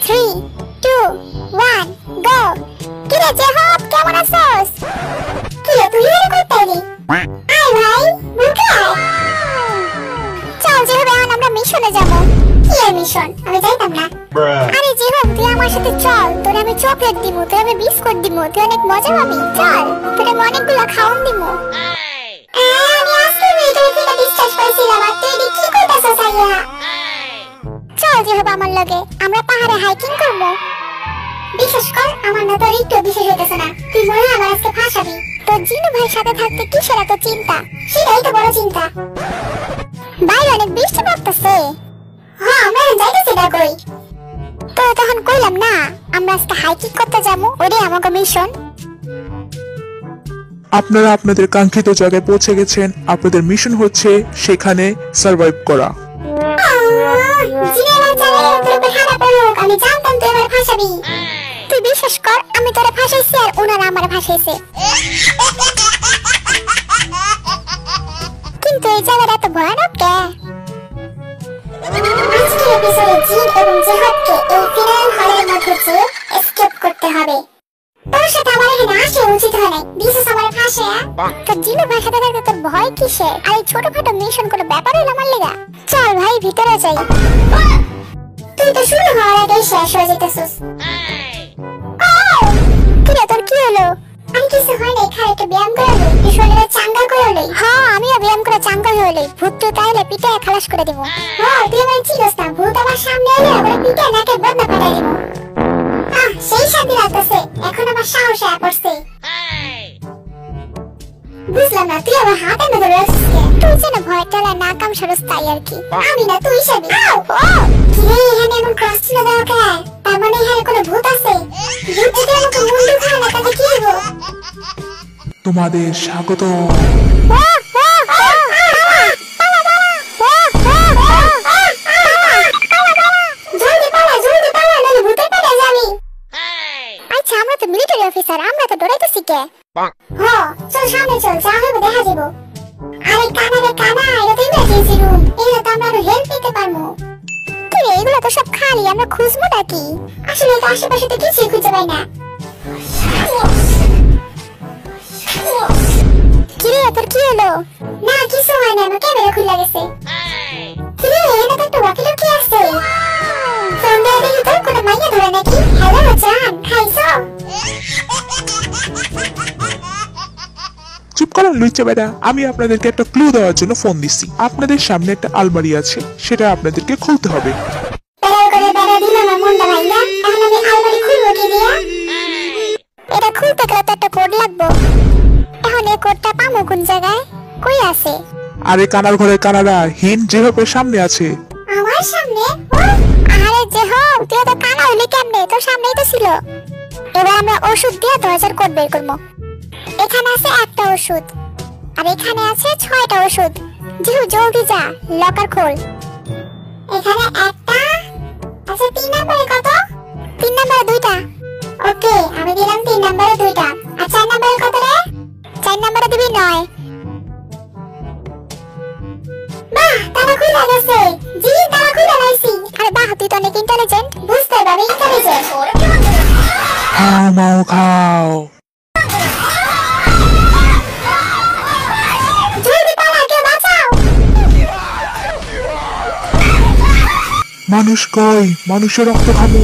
3, 2, 1, go! কিরে জেহব কেমন আছিস? কিরে তুই এর কইতালি? আয় ভাই, বুঝাই। চল জেহব এখন আমরা মিশনে যাব। কি এর মিশন? আমি যাইতাম না। আরে জেহব তুই আমার সাথে চল, তোরে আমি চকলেট দিমু, তোরে আমি বিস্কুট দিমু, তুই অনেক মজা পাবি। চল, তোরে আমি অনেকগুলো খাওয়ান দিমু। আমি আজকে ভিডিও থেকে ডিসকাস করেছিলাম আর তুই কি কইতাছস আইয়া? চল জেহব আমার লগে, আমরা পাহাড়ে হাইকিং করব। বিশেষ কর আমার না তোর একটু বিশেষ হইতেছে না, তুই মনে হয় আমার আজকে ফাঁসাবি। তোর জিনু ভাইয়ের সাথে থাকতে কিসের এত চিন্তা? সেটাই তো বড় চিন্তা। বাইরে অনেক বৃষ্টি পড়তেছে। হ্যাঁ আমরা যাইতেছি না কই। তো তখন কইলাম না আমরা আজকে হাইকিং করতে যাবো, ওরে আমাকে মিশন। আপনারা আপনাদের কাঙ্ক্ষিত জায়গায় পৌঁছে গেছেন। আপনাদের মিশন হচ্ছে সেখানে সার্ভাইভ করা। আমি জানতাম তুই আমার ফাঁসাবি। তুই বিশ্বাস কর আমি তোরে ফাঁসাইছি আর ওনারা আমার ফাঁসাইছে। কিন্তু এই জায়গাটা এত ভয়ানক কে? আজকের এপিসোডে জিন এবং জেহাদকে এই ফিনাল হলের মধ্যে যে এসকেপ করতে হবে। তোর সাথে আমার এখানে আসা উচিত হয় নাই। দিছিস আমার ফাঁসে। তোর জিনু ভাইয়ের সাথে থাকতে তোর ভয় কিসে? আর এই ছোটখাটো মিশন কোনো ব্যাপার হইল আমার লেগা? চল ভাই ভিতরে যাই। তুই তো শুরু হওয়ার আগে শেষ হয়ে যেতেছিস। কিরে তোর কি হলো? আমি কিছু হয় নাই, খালি একটু ব্যায়াম করে লই, এই শরীরে চাঙ্গা করে লই। হ্যাঁ আমিও ব্যায়াম করে চাঙ্গা হয়ে লই। ভূত তো তাইলে পিঠে খালাস করে দেব। হ্যাঁ তুই আমার চিনস না, ভূত আমার সামনে এলে আমার পিঠে নাকে বদনা ফাটাই দেব। সেই শান্তি লাগতেছে, এখন আমার সাহস আয়া পড়ছে। বুঝলাম না তুই আমার হাতে ধরে রাখছিস কে? তুই যেন ভয় টালা না কাম সরস তাই আর কি। আমি না তুই সাবি। কিরে এখানে এমন ক্রস ছিল দেওয়া কে? তার মানে এখানে কোনো ভূত আছে? ভূত যদি আমাকে মুন্ডু খায় না তাহলে কি হবো? তোমাদের স্বাগত। আচ্ছা আমরা তো মিলিটারি অফিসার, আমরা তো ডরাইতেছি কে? চল সামনে চল, যা হবে দেখা যাব। আরে কানা রে কানা, এটা তো ইমার্জেন্সি রুম, এগুলো তো আমরা হেল্প নিতে পারবো। কিরে এগুলো তো সব খালি, আমরা খুঁজবো নাকি? আসলে তো আশেপাশে তো কিছুই খুঁজে পাই না। কিরে তোর কি হলো? না কিছু হয় না, আমার ক্যামেরা খুলে গেছে। কিরে এটা তো একটা ওয়াকিল কি আছে? ফোন দিয়ে দেখি তোর কোনো মাইয়া ধরে নাকি? হ্যালো জান, খাইছো? চুপ করুন লুচ্চা বেটা, আমি আপনাদেরকে একটা ক্লু দেওয়ার জন্য ফোন দিচ্ছি। আপনাদের সামনে একটা আলমারি আছে, সেটা আপনাদেরকে খুলতে হবে। এটা খুলতে গেলে তো একটা কোড লাগবে। এখন এই কোডটা পাবো কোন জায়গায়? কই আছে? আরে কানার ঘরে কানারা, হিন জেহবের সামনে আছে। আমার সামনে? আরে জেহব তুই তো কানা হইলি কেমনে? তোর সামনেই তো ছিল। এবার আমরা ওষুধ দিয়ে 2000 কোড বের করব। এখানে আছে একটা ওষুধ আর এখানে আছে 6টা ওষুধ। জিহু জলদি যা, লকার খোল। এখানে একটা আচ্ছা 3 নম্বরে কত? 3 নম্বরে 2টা। ওকে আমি দিলাম 3 নম্বরে 2টা। আর 4 নম্বরে কত রে? 4 নম্বরে দিবি 9। বাহ তারা খুলে গেছে। জি তারা খুলে লাইছি। আরে বাহ তুই তো অনেক ইন্টেলিজেন্ট, বুঝতে পারবি ইন্টেলিজেন্ট। খাও মাও খাও। মানুষ কই? মানুষের রক্ত খাবো।